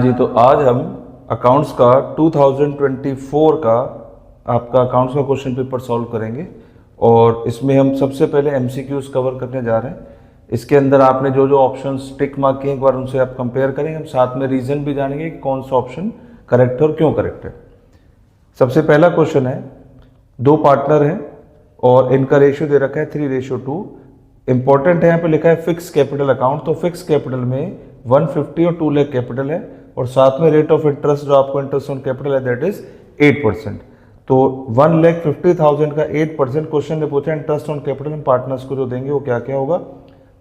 जी, तो आज हम अकाउंट्स का 2024 का आपका अकाउंट्स का क्वेश्चन पेपर सॉल्व करेंगे और इसमें हम सबसे पहले एमसीक्यूज कवर करने जा रहे हैं। इसके अंदर आपने जो जो ऑप्शंस टिक मार्क किए एक बार उनसे आप कंपेयर करेंगे। हम साथ में रीजन भी जानेंगे कि कौन सा ऑप्शन करेक्ट है और क्यों करेक्ट है। सबसे पहला क्वेश्चन है, दो पार्टनर हैं और इनका रेशियो दे रखा है 3:2। इंपॉर्टेंट है, यहाँ पे लिखा है फिक्स कैपिटल अकाउंट, तो फिक्स कैपिटल में 150 और 2 लाख कैपिटल है और साथ में रेट ऑफ इंटरेस्ट जो आपको इंटरेस्ट ऑन कैपिटल है दैट इज 8%। तो 1,50,000 का 8%, क्वेश्चन ने पूछा इंटरेस्ट ऑन कैपिटल हम पार्टनर्स को जो देंगे वो क्या क्या होगा।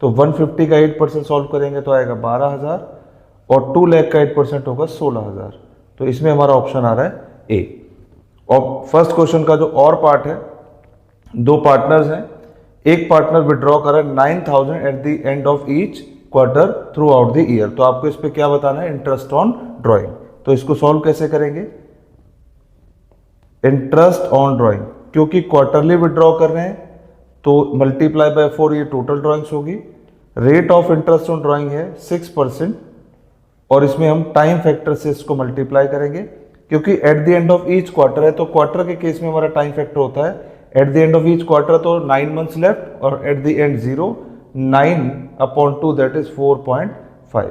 तो 150 का 8% सॉल्व करेंगे तो आएगा 12,000 और 2 लाख का 8% होगा 16,000। तो इसमें हमारा ऑप्शन आ रहा है ए। और फर्स्ट क्वेश्चन का जो और पार्ट है, दो पार्टनर्स हैं, एक पार्टनर विड्रॉ कर रहा है 9,000 at the end of each quarter through out the year. तो आपको इस पे क्या बताना है, इंटरेस्ट ऑन ड्राइंग। तो इसको सॉल्व कैसे करेंगे, इंटरेस्ट ऑन ड्राइंग, क्योंकि क्वार्टरली विड्रॉ कर रहे हैं तो मल्टीप्लाई बाय 4 ये टोटल ड्राइंग्स होगी। Rate of interest on drawing है 6% और इसमें हम टाइम फैक्टर से इसको मल्टीप्लाई करेंगे क्योंकि at the end of each quarter है। तो क्वार्टर के केस में हमारा टाइम फैक्टर होता है at the end of each quarter, तो 9 मंथ्स लेफ्ट और at the end 0, 9/2 that is 4.5।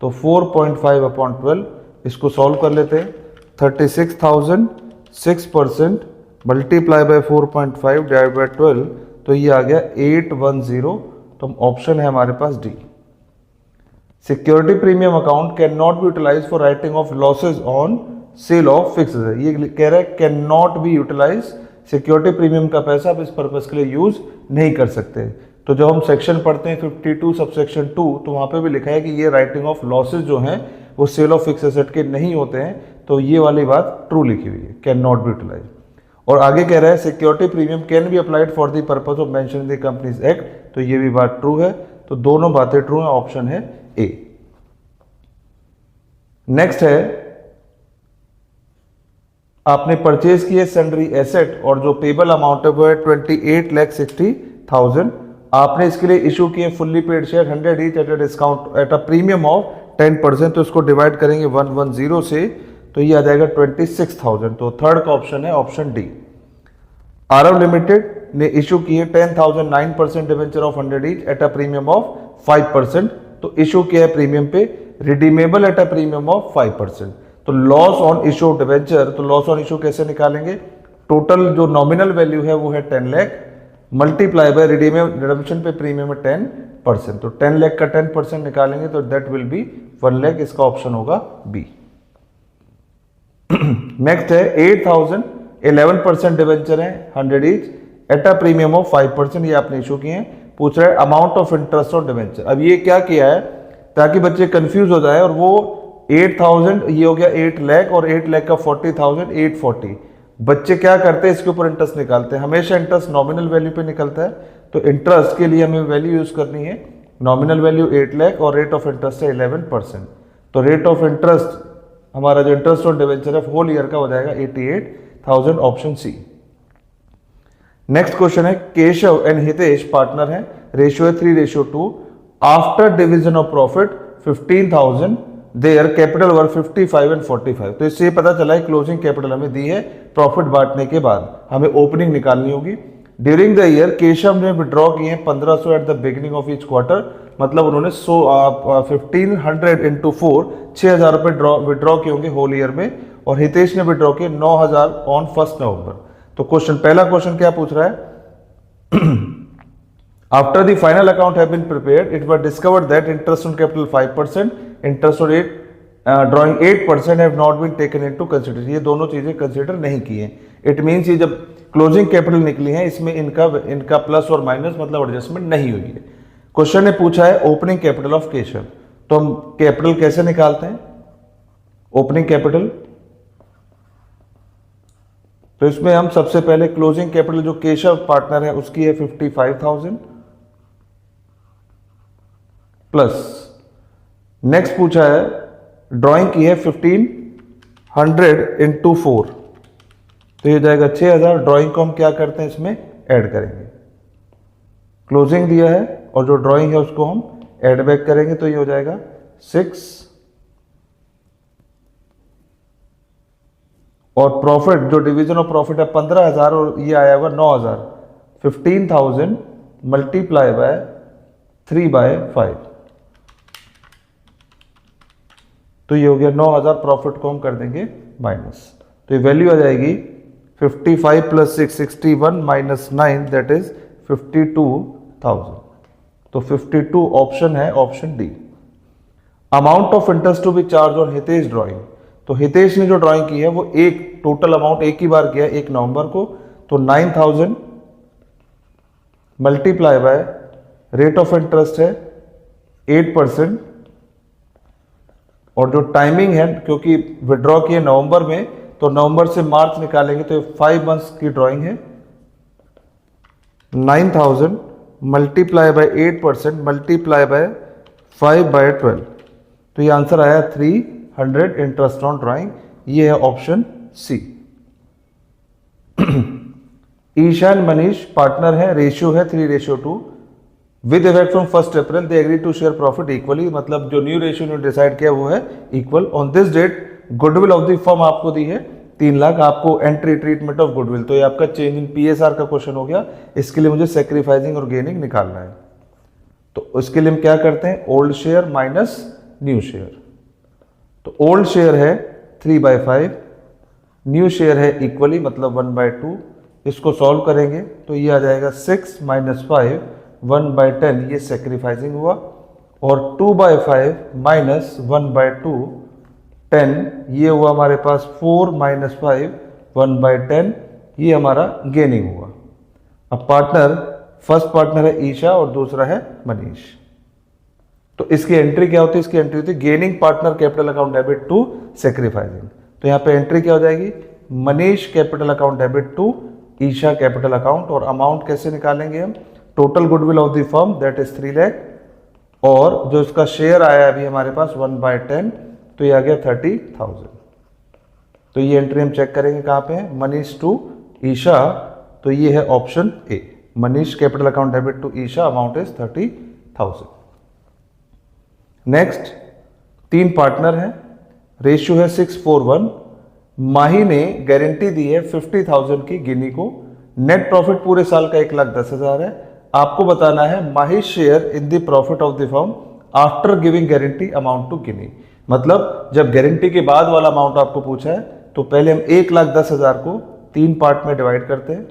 तो 4.5/12 इसको सॉल्व कर लेते हैं। 36,000 6% मल्टीप्लाई बाय 4.5 डिवाइड बाय 12, तो ये आ गया 810। तो ऑप्शन है हमारे पास D. Security premium account can not be utilise for writing off losses on sale of fixed है, ये कह रहा है can not be utilise, security premium का पैसा आप इस पर्पस के लिए यूज नहीं कर सकते। तो जब हम सेक्शन पढ़ते हैं 52 सबसेक्शन 2, तो वहां पे भी लिखा है कि ये राइटिंग ऑफ लॉसेज जो हैं वो सेल ऑफ फिक्स एसेट के नहीं होते हैं। तो ये वाली बात ट्रू लिखी हुई है, कैन नॉट बी यूटिलाइज। और आगे कह रहा है security premium can be applied for the purpose of mention in the companies act, तो ये भी बात ट्रू है। तो दोनों बातें ट्रू है, ऑप्शन है ए। नेक्स्ट है, आपने परचेज किए सन्ड्री एसेट और जो पेबल अमाउंट है वो है 28,60,000। आपने इसके लिए इशू किए fully paid share 100 each at a discount at a premium of 10%। तो इसको डिवाइड करेंगे 110 से, तो ये आ जाएगा 26,000। तो थर्ड का ऑप्शन है ऑप्शन डी। आरव लिमिटेड ने इशू किए 10,000 9% debenture of 100 each at a premium of 5%। तो इशू किया है प्रीमियम पे, redeemable at a premium of 5%। तो लॉस ऑन इशू डिवेंचर, तो लॉस ऑन इशू कैसे निकालेंगे, टोटल जो नॉमिनल वैल्यू है वो है 10 लाख मल्टीप्लाई बाय रिडेम्पशन पे प्रीमियम है 10%। तो 10 लाख का 10% निकालेंगे तो दैट विल बी 1 लाख, इसका ऑप्शन होगा बी। नेक्स्ट है 8,000 11% डिवेंचर है 100 each at a premium of 5%, ये आपने इशू किए हैं। पूछ रहा है amount of interest on debenture. अब ये क्या किया है ताकि बच्चे कंफ्यूज हो जाए, और वो 8,000 ये हो गया 8 लाख और 8 लाख का 40,000 840। बच्चे क्या करते हैं, इसके ऊपर इंटरेस्ट निकालते हैं। हमेशा इंटरेस्ट नॉमिनल वैल्यू पे निकलता है, तो इंटरेस्ट के लिए हमें वैल्यू यूज करनी है। नॉमिनल वैल्यू 8 लाख और रेट ऑफ इंटरेस्ट है 11%। तो रेट ऑफ इंटरेस्ट हमारा जो इंटरेस्ट ऑन डिवेंचर है होल ईयर का हो जाएगा 88,000, ऑप्शन सी। नेक्स्ट क्वेश्चन है, केशव एंड हितेश पार्टनर है, रेशियो है 3:2। After division of profit 15,000 their capital were 55 and 45। तो इससे पता चला है क्लोजिंग कैपिटल हमें दी है प्रॉफिट बांटने के बाद, हमें ओपनिंग निकालनी होगी। ड्यूरिंग द ईयर केशव ने विड्रॉ किए हैं 1,500 at the beginning of each quarter, मतलब उन्होंने 1,500 इंटू 4 6,000 रुपए विड्रॉ किए होंगे होल ईयर में, और हितेश ने विड्रॉ किए 9,000 ऑन 1 नवंबर। तो पहला क्वेश्चन क्या पूछ रहा है, after the final account have been prepared it was discovered that interest on capital 5%, interest on drawing 8% have not been taken into consideration. ये दोनों चीजें कंसीडर नहीं की हैं। इट मींस ये जब क्लोजिंग कैपिटल निकली है इसमें इनका प्लस और माइनस मतलब एडजस्टमेंट नहीं हुई है। क्वेश्चन ने पूछा है ओपनिंग कैपिटल ऑफ केशव, तो हम कैपिटल कैसे निकालते हैं, ओपनिंग कैपिटल। तो इसमें हम सबसे पहले क्लोजिंग कैपिटल जो केशव पार्टनर है उसकी है 55,000 प्लस, नेक्स्ट पूछा है ड्राइंग की है 1,500 इंटू 4, तो ये जाएगा 6,000। ड्राइंग को हम क्या करते हैं इसमें ऐड करेंगे, क्लोजिंग दिया है और जो ड्राइंग है उसको हम ऐड बैक करेंगे, तो ये हो जाएगा 6 और प्रॉफिट जो डिवीजन ऑफ प्रॉफिट है 15,000 और ये आया होगा 9,000, 15,000 मल्टीप्लाई बाय 3/5, तो ये हो गया 9,000। प्रॉफिट को हम कर देंगे माइनस, तो ये वैल्यू आ जाएगी 55 + 6 61 - 9 दैट इज 52,000। तो 52 ऑप्शन है, option D. Amount of interest to be charge on Hitesh drawing, तो हितेश ने जो ड्राइंग की है वो एक टोटल अमाउंट एक ही बार किया है 1 नवंबर को, तो 9,000 multiply by rate of interest है 8%, और जो टाइमिंग है क्योंकि विड्रॉ किए नवंबर में, तो नवंबर से मार्च निकालेंगे तो 5 मंथ्स की ड्राइंग है। 9,000 मल्टीप्लाई बाय 8% मल्टीप्लाई बाय 5/12, तो ये आंसर आया 300 इंटरेस्ट ऑन ड्राइंग। ये है option C. Ishan Manish partner है, रेशियो है 3:2। With effect from 1 April they agree to share profit equally, मतलब जो न्यू रेशियो ने डिसाइड किया वो है equal. On this date goodwill of the firm आपको दी है 3 लाख, आपको एंट्री ट्रीटमेंट ऑफ गुडविल, तो ये आपका चेंज इन पीएसआर का क्वेश्चन हो गया। इसके लिए मुझे सेक्रीफाइसिंग और गेनिंग निकालना है, तो उसके लिए हम क्या करते हैं, old share minus new share. तो ओल्ड शेयर है 3/5, न्यू शेयर है इक्वली मतलब 1/2। इसको सॉल्व करेंगे तो ये आ जाएगा 6 - 5 1/10, ये सेक्रीफाइसिंग हुआ, और 2/5 - 1/2 10, ये हुआ हमारे पास 4 - 5 1/10, ये हमारा गेनिंग हुआ। अब पार्टनर, फर्स्ट पार्टनर है ईशा और दूसरा है मनीष, तो इसकी एंट्री क्या होती है, इसकी एंट्री होती है gaining partner capital account debit to sacrificing. तो यहाँ पे एंट्री क्या हो जाएगी, Manish capital account debit to Isha capital account, और अमाउंट कैसे निकालेंगे हम, total goodwill of the firm that is 3 lakh, और जो इसका शेयर आया अभी हमारे पास 1/10, तो ये आ गया 30,000। तो ये एंट्री हम चेक करेंगे कहाँ पे है, मनीष टू ईशा, तो ये है option A, Manish capital account debit to Isha, amount is 30,000। Next 3 partner हैं, रेशियो है 6:1। माही ने गारंटी दी है 50,000 की गिनी को, नेट प्रॉफिट पूरे साल का 1,10,000 है। आपको बताना है Mahi share in the profit of the firm after giving guarantee amount to Ginni, मतलब जब गारंटी के बाद वाला अमाउंट आपको पूछा है, तो पहले हम 1,10,000 को 3 पार्ट में डिवाइड करते हैं,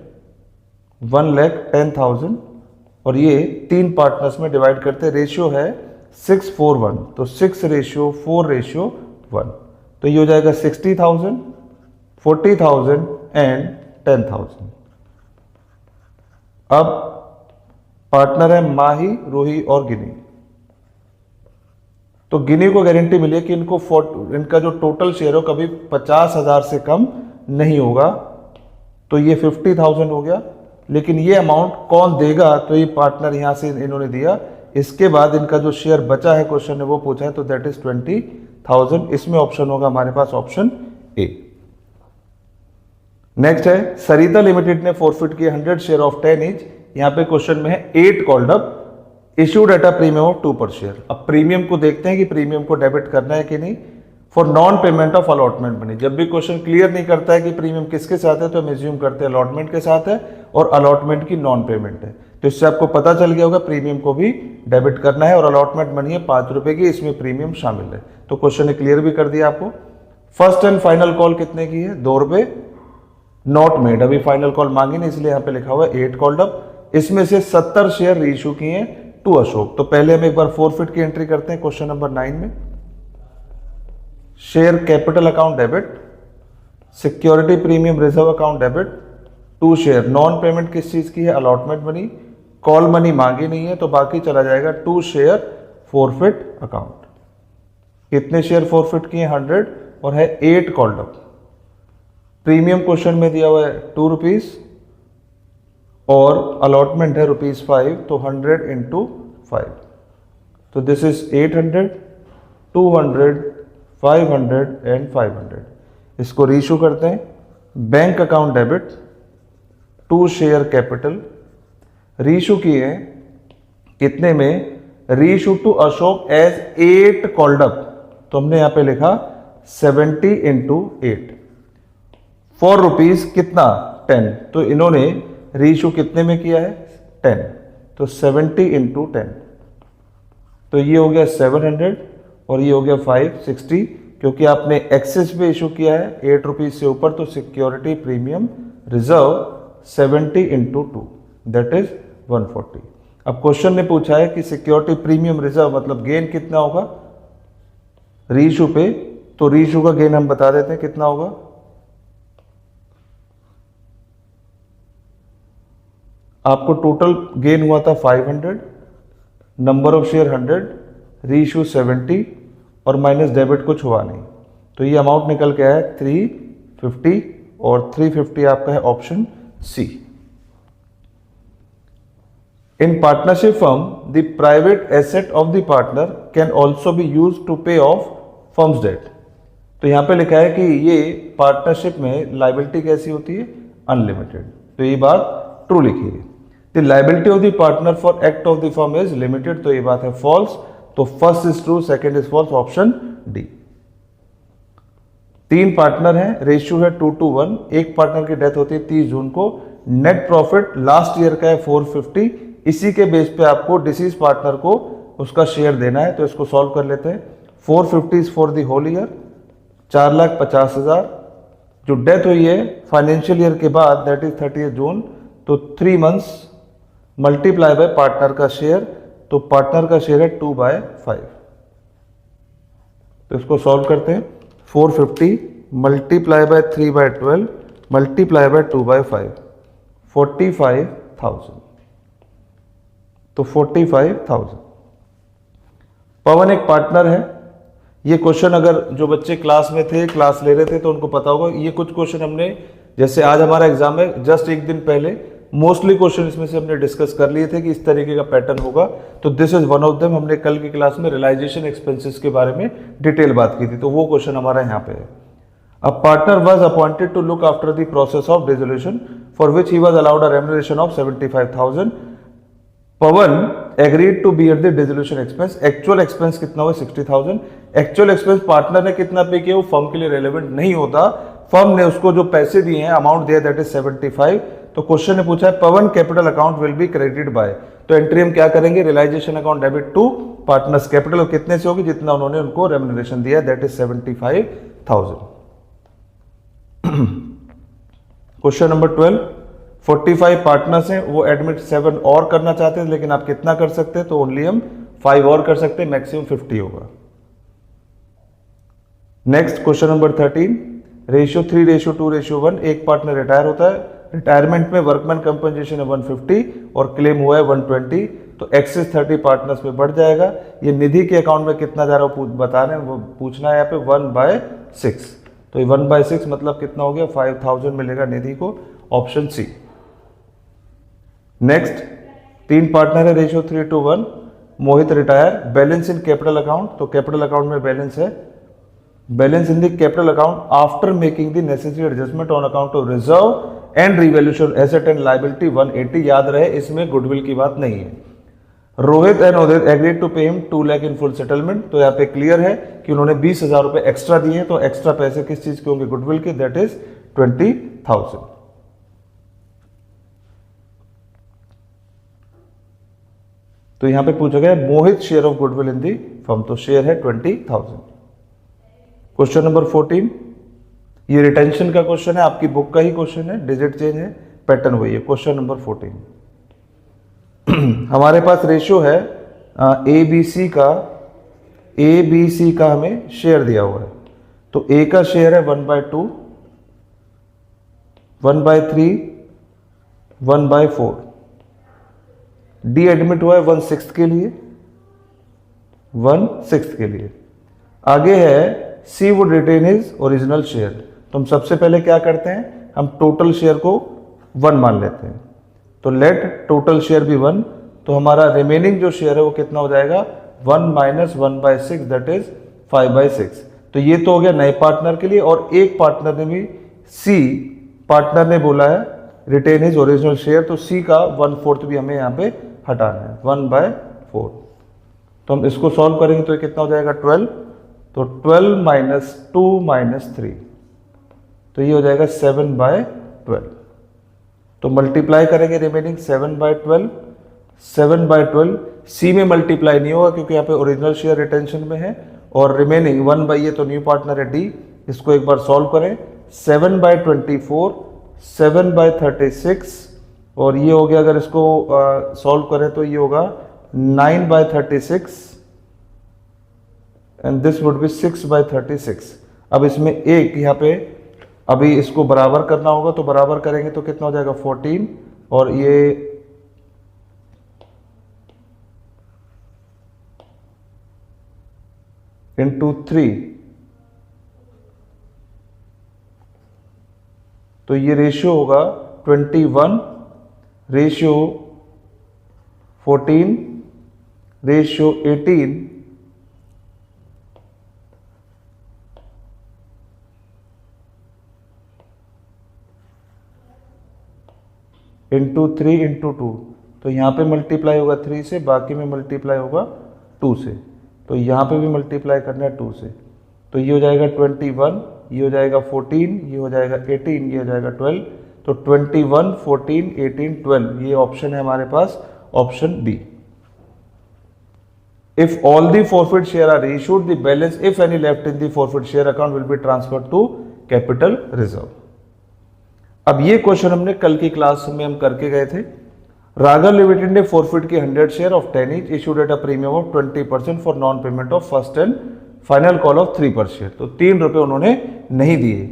1,10,000, और ये 3 पार्टनर्स में डिवाइड करते हैं। रेशियो है 6:1, तो 6:4:1, तो ये हो जाएगा 60,000, 40,000 एंड 10,000। अब पार्टनर है माही, रूही और गिनी, तो गिनी को गारंटी मिली है कि इनका जो टोटल शेयर हो कभी 50,000 से कम नहीं होगा, तो ये 50,000 हो गया। लेकिन ये अमाउंट कौन देगा, तो ये पार्टनर यहां से इन्होंने दिया, इसके बाद इनका जो शेयर बचा है क्वेश्चन ने वो पूछा है, तो दैट इज 20,000। इसमें ऑप्शन होगा हमारे पास ऑप्शन ए। नेक्स्ट है सरिता लिमिटेड ने फॉरफिट किए 100 शेयर ऑफ 10 ईच, यहां पे क्वेश्चन में है 8 called up issued at a premium of 2 पर शेयर। अब प्रीमियम को देखते हैं कि प्रीमियम को डेबिट करना है कि नहीं, for non payment of allotment money. जब भी क्वेश्चन क्लियर नहीं करता है कि प्रीमियम किसके साथ है, तो हम एज्यूम करते हैं अलॉटमेंट के साथ है और अलॉटमेंट की नॉन पेमेंट है, तो इससे आपको पता चल गया होगा प्रीमियम को भी डेबिट करना है, और अलॉटमेंट मनी है 5 रुपए की, इसमें प्रीमियम शामिल है। तो क्वेश्चन ने क्लियर भी कर दिया आपको। फर्स्ट एंड फाइनल कॉल कितने की है, 2 रुपए, नॉट मेड, अभी फाइनल कॉल मांगी नहीं इसलिए यहां पे लिखा हुआ है 8 कॉल्ड अप। इसमें से 70 शेयर रीइश्यू किए हैं टू अशोक। तो पहले हम एक बार फॉरफिट की एंट्री करते हैं क्वेश्चन नंबर 9 में। Share capital account debit, security premium reserve account debit, 2 share non payment किस चीज की है, अलॉटमेंट मनी, कॉल मनी मांगी नहीं है तो बाकी चला जाएगा 2 शेयर फॉरफिट अकाउंट। कितने शेयर फॉरफिट किए, 100, और है 8 कॉल्ड अप। प्रीमियम क्वेश्चन में दिया हुआ है 2 रुपीज और अलॉटमेंट है ₹5, तो 100 × 5, तो दिस इज 800, 200, 500 एंड 500। इसको रीइश्यू करते हैं। Bank account debit, 2 share capital, reissue किए हैं कितने में, reissue to Ashok as 8 called up, तो हमने यहां पे लिखा 70 × 8। फॉर रुपीज कितना 10, तो इन्होंने रीइशू कितने में किया है 10, तो 70 इंटू 10, तो ये हो गया 700 और ये हो गया 560, क्योंकि आपने एक्सेस पे इशू किया है 8 रुपीज से ऊपर, तो security premium reserve 70 into 2 that is 140। अब क्वेश्चन ने पूछा है कि सिक्योरिटी प्रीमियम रिजर्व मतलब गेन कितना होगा रीइशू पे, तो रीइशू का गेन हम बता देते हैं कितना होगा। आपको टोटल गेन हुआ था 500, नंबर ऑफ शेयर 100, रीइशू 70 और माइनस डेबिट कुछ हुआ नहीं, तो ये अमाउंट निकल के आया 350 और 350 आपका है option C. In partnership firm the private asset of the partner can also be use to pay off firms debt, तो यहां पे लिखा है कि ये पार्टनरशिप में लाइबिलिटी कैसी होती है अनलिमिटेड, तो ये बात ट्रू लिखी है। The liability of the partner for act of the firm is limited, तो ये बात है फॉल्स, तो first is true second is false option D. 3 partner हैं, रेशियो है 2:1, एक पार्टनर की डेथ होती है 30 जून को, नेट प्रॉफिट लास्ट ईयर का है 450, इसी के बेस पे आपको डिसीज पार्टनर को उसका शेयर देना है, तो इसको सॉल्व कर लेते हैं। 450 फॉर द होल ईयर 4,50,000, जो डेथ हुई है फाइनेंशियल ईयर के बाद दैट इज 30 जून, तो 3 मंथ्स मल्टीप्लाई बाय पार्टनर का शेयर, तो पार्टनर का शेयर है 2/5, तो इसको सॉल्व करते हैं। 450 मल्टीप्लाई बाय 3/12 मल्टीप्लाई बाय 2/5 45,000, तो 45,000। पवन एक पार्टनर है, ये क्वेश्चन अगर जो बच्चे क्लास में थे क्लास ले रहे थे तो उनको पता होगा, ये कुछ क्वेश्चन हमने जैसे आज हमारा एग्जाम है जस्ट एक दिन पहले मोस्टली क्वेश्चन इसमें से हमने डिस्कस कर लिए थे कि इस तरीके का पैटर्न होगा, तो this is one of them. हमने कल की क्लास में रियलाइजेशन एक्सपेंसेस के बारे में डिटेल बात की थी, तो वो क्वेश्चन हमारा यहाँ पे है। A partner was appointed to look after the process of dissolution for which he was allowed a remuneration of 75,000। Pawan agreed to bear the dissolution expense, actual expense कितना हुआ 60,000। एक्चुअल एक्सपेंस पार्टनर ने कितना पे किया वो फर्म के लिए relevant नहीं होता, फर्म ने उसको जो पैसे दिए हैं अमाउंट दिया दैट इज 75, तो क्वेश्चन ने पूछा है Pawan capital account will be credited by, तो एंट्री हम क्या करेंगे realisation account debit to partners capital, और कितने से होगी जितना उन्होंने उनको रेम्युनरेशन दिया that is 75,000। Question number 12, 45 partners हैं, वो एडमिट 7 और करना चाहते हैं, लेकिन आप कितना कर सकते हैं, तो ओनली हम 5 और कर सकते हैं, मैक्सिमम 50 होगा। नेक्स्ट क्वेश्चन नंबर 13, रेशियो 3:2:1, एक पार्टनर रिटायर होता है, रिटायरमेंट में वर्कमैन कंपनसेशन है 150 और क्लेम हुआ है 120, तो एक्सेस 30 पार्टनर्स में बढ़ जाएगा। ये निधि के अकाउंट में कितना जा रहा है बता रहे हैं, वो पूछना है यहाँ पे 1/6, तो ये 1/6 मतलब कितना हो गया 5,000 मिलेगा निधि को, ऑप्शन सी। नेक्स्ट 3 पार्टनर है, ratio 3:1, Mohit retire, balance in capital account, तो कैपिटल अकाउंट में बैलेंस है, balance in the capital account after making the necessary adjustment on account of reserve and revaluation asset and liability 180, याद रहे इसमें goodwill की बात नहीं है। Rohit and Udit agreed to pay him 2 lakh in full settlement, तो यहाँ पे क्लियर है कि उन्होंने 20,000 रुपए एक्स्ट्रा दिए, तो एक्स्ट्रा पैसे किस चीज के होंगे गुडविल के, दैट इज 20,000। तो यहां पे पूछा गया Mohit share of goodwill in the firm, तो शेयर है 20,000। क्वेश्चन नंबर 14, ये रिटेंशन का क्वेश्चन है, आपकी बुक का ही क्वेश्चन है, डिजिट चेंज है, पैटर्न वही है। क्वेश्चन नंबर 14, हमारे पास रेशियो है ABC का हमें शेयर दिया हुआ है, तो A का शेयर है 1/2, 1/3, 1/4, डी एडमिट हुआ है 1/6 के लिए, 1/6 के लिए। आगे है she would retain his original share, तो हम सबसे पहले क्या करते हैं, हम टोटल शेयर को 1 मान लेते हैं, तो लेट टोटल शेयर भी 1, तो हमारा रिमेनिंग जो शेयर है वो कितना हो जाएगा 1 - 1/6 दैट इज 5/6। तो ये तो हो गया नए पार्टनर के लिए, और एक पार्टनर ने भी सी पार्टनर ने बोला है रिटेन हिज ओरिजिनल शेयर, तो सी का 1/4 भी हमें यहाँ पे हटाना है 1/4, तो हम इसको सॉल्व करेंगे तो ये कितना हो जाएगा 12, तो 12 - 2 - 3, तो ये हो जाएगा 7/12। तो मल्टीप्लाई करेंगे रिमेनिंग 7/12, 7/12 सी में मल्टीप्लाई नहीं होगा क्योंकि यहाँ पे ओरिजिनल शेयर रिटेंशन में है, और रिमेनिंग 1 बाई ये तो न्यू पार्टनर है डी, इसको एक बार सॉल्व करें। 7/24, 7/36, और ये हो गया, अगर इसको सॉल्व करें तो ये होगा 9/36 एंड दिस वुड बी 6/36। अब इसमें एक यहाँ पे अभी इसको बराबर करना होगा, तो बराबर करेंगे तो कितना हो जाएगा 14, और ये इंटू 3, तो ये रेशियो होगा 21 रेशियो 14 रेशियो 18 इंटू 3 इंटू 2। तो यहाँ पे मल्टीप्लाई होगा 3 से, बाकी में मल्टीप्लाई होगा 2 से, तो यहाँ पे भी मल्टीप्लाई करना है 2 से। तो ये हो जाएगा 21, ये हो जाएगा 14, ये हो जाएगा 18, ये हो जाएगा 12। तो 21, 14, 18, 12 ये ऑप्शन है हमारे पास, option B. If all the forfeit share are issued, the balance if any left in the forfeit share account will be transferred to capital reserve. अब ये क्वेश्चन हमने कल की क्लास में हम करके गए थे। राघव लिमिटेड ने फॉरफिट की 100 share of 10 each issued at a premium of 20% for non payment of first and final call of 3 पर शेयर। तो 3 रुपए उन्होंने नहीं दिए,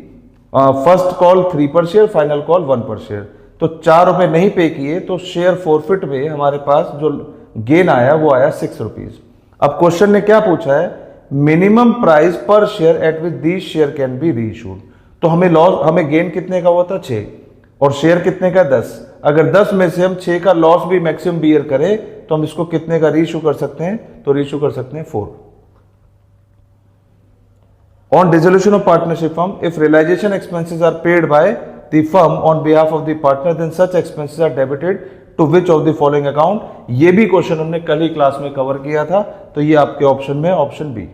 फर्स्ट कॉल 3 पर शेयर, फाइनल कॉल 1 पर शेयर, तो 4 रुपए नहीं पे किए, तो शेयर फॉरफिट में हमारे पास जो गेन आया वो आया 6 रुपीज। अब क्वेश्चन ने क्या पूछा है, मिनिमम प्राइस पर share eight which these share can be reissued. तो हमें गेन कितने का हुआ था 6, और शेयर कितने का 10। अगर 10 में से हम 6 का लॉस भी मैक्सिमम बियर करें तो हम इसको कितने का रीइश्यू कर सकते हैं, तो रीइश्यू कर सकते हैं 4। On dissolution of partnership firm, if realization expenses are paid by the firm on behalf of the partner, then such expenses are debited to which of the following account? ये भी question हमने कल ही class में cover किया था, तो ये आपके ऑप्शन में ऑप्शन बी।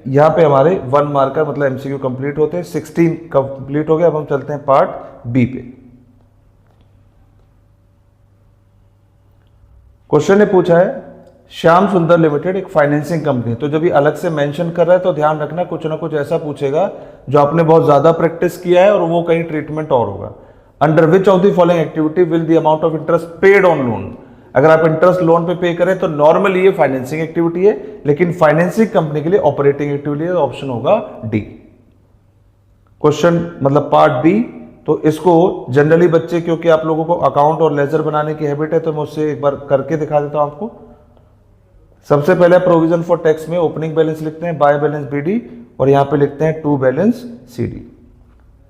यहाँ पे हमारे 1 मार्कर मतलब एमसीक्यू कंप्लीट होते हैं, 16 कंप्लीट हो गया। अब हम चलते हैं पार्ट बी पे। क्वेश्चन ने पूछा है श्याम सुंदर लिमिटेड एक फाइनेंसिंग कंपनी। तो जब ये अलग से मेंशन कर रहा है तो ध्यान रखना कुछ ना कुछ ऐसा पूछेगा जो आपने बहुत ज्यादा प्रैक्टिस किया है और वो कहीं ट्रीटमेंट और होगा। Under which of the following activity will the amount of interest paid on loan. अगर आप इंटरेस्ट लोन पे करें तो नॉर्मली ये फाइनेंसिंग एक्टिविटी है, लेकिन फाइनेंसिंग कंपनी के लिए ऑपरेटिंग एक्टिविटी है, ऑप्शन होगा डी। क्वेश्चन मतलब पार्ट बी। तो इसको जनरली बच्चे, क्योंकि आप लोगों को अकाउंट और लेजर बनाने की हैबिट है, तो मैं उससे एक बार करके दिखा देता हूं आपको। सबसे पहले प्रोविजन फॉर टैक्स में ओपनिंग बैलेंस लिखते हैं, बाय बैलेंस बीडी, और यहां पे लिखते हैं टू बैलेंस सीडी।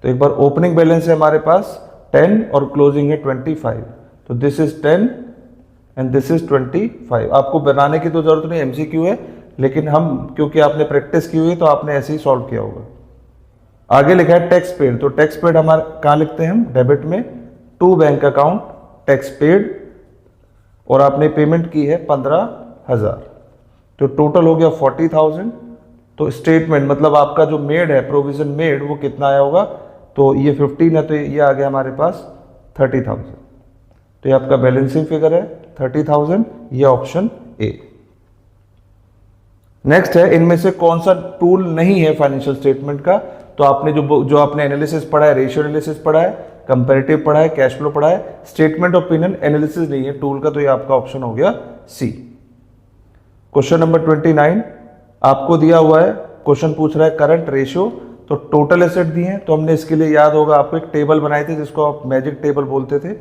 तो एक बार ओपनिंग बैलेंस है हमारे पास 10 और क्लोजिंग है 25। तो this is 10 and this is 25। आपको बनाने की तो जरूरत नहीं, एमसीक्यू है, लेकिन हम क्योंकि आपने प्रैक्टिस की हुई है तो आपने ऐसे ही सॉल्व किया होगा। आगे लिखा है टैक्स पेड। तो टैक्स पेड हमारे कहां लिखते हैं हम, डेबिट में, to bank account tax paid, और आपने पेमेंट की है 15,000, तो टोटल हो गया 40,000। तो स्टेटमेंट मतलब आपका जो मेड है, प्रोविजन मेड, वो कितना आया होगा, तो ये 15 है, तो ये आ गया हमारे पास 30,000। तो ये आपका बैलेंसिंग फिगर है 30,000, ये ऑप्शन ए। नेक्स्ट है, इनमें से कौन सा टूल नहीं है फाइनेंशियल स्टेटमेंट का। तो आपने जो आपने एनालिसिस पढ़ा है, रेशियो एनालिसिस पढ़ा है, कंपैरेटिव पढ़ा है, कैश फ्लो पढ़ा है, स्टेटमेंट ऑफ ओपिनियन एनालिसिस नहीं है टूल का, तो ये आपका ऑप्शन हो गया सी। क्वेश्चन नंबर 29 आपको दिया हुआ है, क्वेश्चन पूछ रहा है करंट रेशियो। तो टोटल एसेट दिए हैं, तो हमने इसके लिए याद होगा आपको एक टेबल बनाए थे जिसको आप मैजिक टेबल बोलते थे,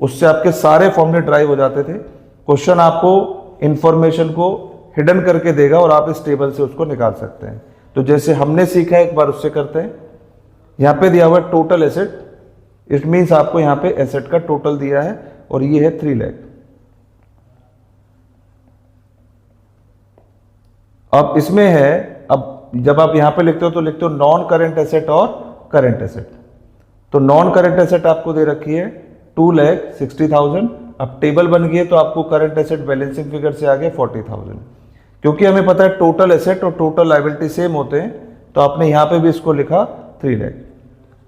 उससे आपके सारे फॉर्मूले ड्राइव हो जाते थे। क्वेश्चन आपको इंफॉर्मेशन को हिडन करके देगा और आप इस टेबल से उसको निकाल सकते हैं। तो जैसे हमने सीखा है, एक बार उससे करते हैं। यहां पे दिया हुआ है टोटल एसेट, इट मीन्स आपको यहां पे एसेट का टोटल दिया है, और ये है 3 लाख। अब इसमें है, अब जब आप यहां पे लिखते हो तो लिखते हो नॉन करेंट एसेट और करेंट एसेट। तो नॉन करेंट एसेट आपको दे रखी है 2,60,000। अब टेबल बन गई है तो आपको करंट एसेट बैलेंसिंग फिगर से आ गया 40,000। क्योंकि हमें पता है टोटल एसेट और टोटल लायबिलिटी सेम होते हैं, तो आपने यहाँ पे भी इसको लिखा 3 लाख।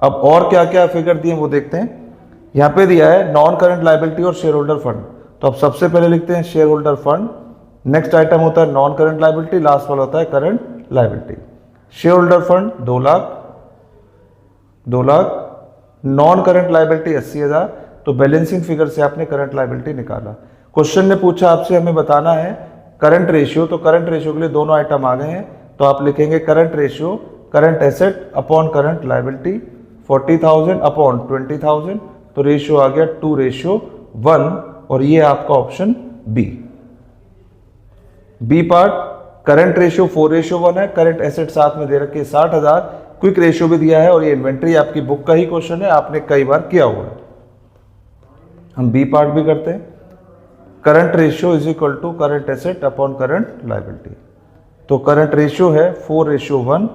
अब और क्या क्या फिगर दिए वो देखते हैं। यहाँ पे दिया है नॉन करंट लायबिलिटी और शेयर होल्डर फंड। तो अब सबसे पहले लिखते हैं share holder fund, next item होता है नॉन करंट लायबिलिटी, लास्ट वाला होता है current liability. Share holder fund 2 lakh, non current liability 80,000। तो बैलेंसिंग फिगर से आपने करंट लायबिलिटी निकाला। क्वेश्चन ने पूछा आपसे हमें बताना है करंट रेशियो, तो करंट रेशियो के लिए दोनों आइटम आ गए हैं। तो आप लिखेंगे current ratio, current asset upon current liability, 40,000 upon 20,000। तो रेशियो आ गया 2:1 और ये आपका option B part. Current ratio 4:1 है, करंट एसेट साथ में दे रखे 60,000, क्विक रेशियो भी दिया है और ये इन्वेंट्री आपकी बुक का ही क्वेश्चन है, आपने कई बार किया हुआ है। हम बी पार्ट भी करते हैं। Current ratio is equal to current asset upon current liability. तो करंट रेशियो है 4:1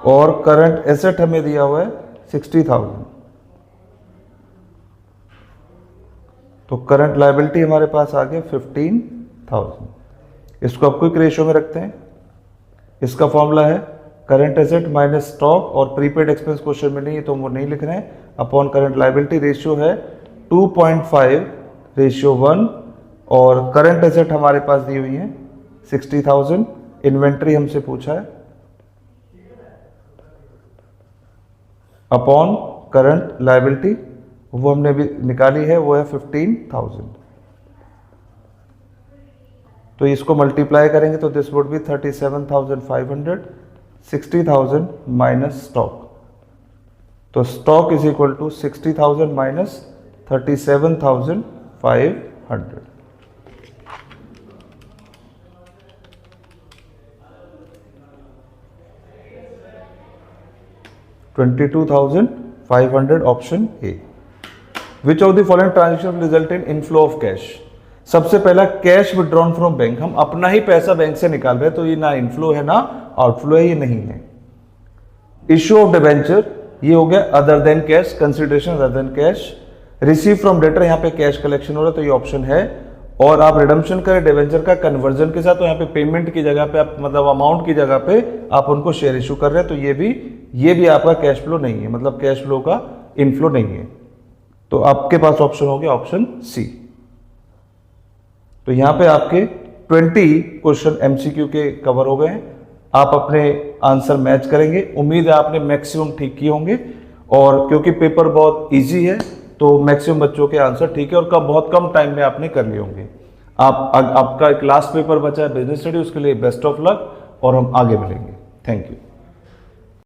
और करंट एसेट हमें दिया हुआ है 60,000। तो करंट लायबिलिटी हमारे पास आ गया 15,000। इसको आप क्विक रेशियो में रखते हैं। इसका फॉर्मूला है करंट एसेट माइनस स्टॉक, और प्रीपेड एक्सपेंस क्वेश्चन में नहीं है तो वो नहीं लिख रहे हैं, अपॉन करंट लायबिलिटी। रेशियो है 2.5:1 और करंट एसेट हमारे पास दी हुई है 60,000। इन्वेंट्री हमसे पूछा है अपॉन करंट लायबिलिटी, वो हमने भी निकाली है, वो है 15,000। तो इसको मल्टीप्लाई करेंगे तो this would be 37,500, 60,000 minus stock. तो stock is equal to 60,000 minus 37,500। $22,500 option A. Which of the following transaction result in inflow of cash. सबसे पहला कैश विड्रॉन फ्रॉम बैंक, हम अपना ही पैसा बैंक से निकाल रहे हैं, तो ये ना इनफ्लो है ना आउटफ्लो है, ये नहीं है। इश्यू ऑफ डिबेंचर, ये हो गया other than cash, consideration other than cash. Receive from debtor, यहाँ पे कैश कलेक्शन हो रहा है तो ये ऑप्शन है। और आप रिडम्पशन करें डिबेंचर का कन्वर्जन के साथ, तो यहाँ पे पेमेंट की जगह पे आप मतलब अमाउंट की जगह पे आप उनको शेयर इशू कर रहे हैं, तो ये भी आपका कैश फ्लो नहीं है, मतलब कैश फ्लो का इनफ्लो नहीं है। तो आपके पास ऑप्शन हो गया ऑप्शन सी। तो यहां पे आपके 20 क्वेश्चन एमसीक्यू के कवर हो गए हैं। आप अपने आंसर मैच करेंगे, उम्मीद है आपने मैक्सिमम ठीक किए होंगे, और क्योंकि पेपर बहुत इजी है तो मैक्सिमम बच्चों के आंसर ठीक है, और बहुत कम टाइम में आपने कर लिए होंगे। आपका एक लास्ट पेपर बचा है बिजनेस स्टडी, उसके लिए बेस्ट ऑफ लक और हम आगे मिलेंगे। Thank you.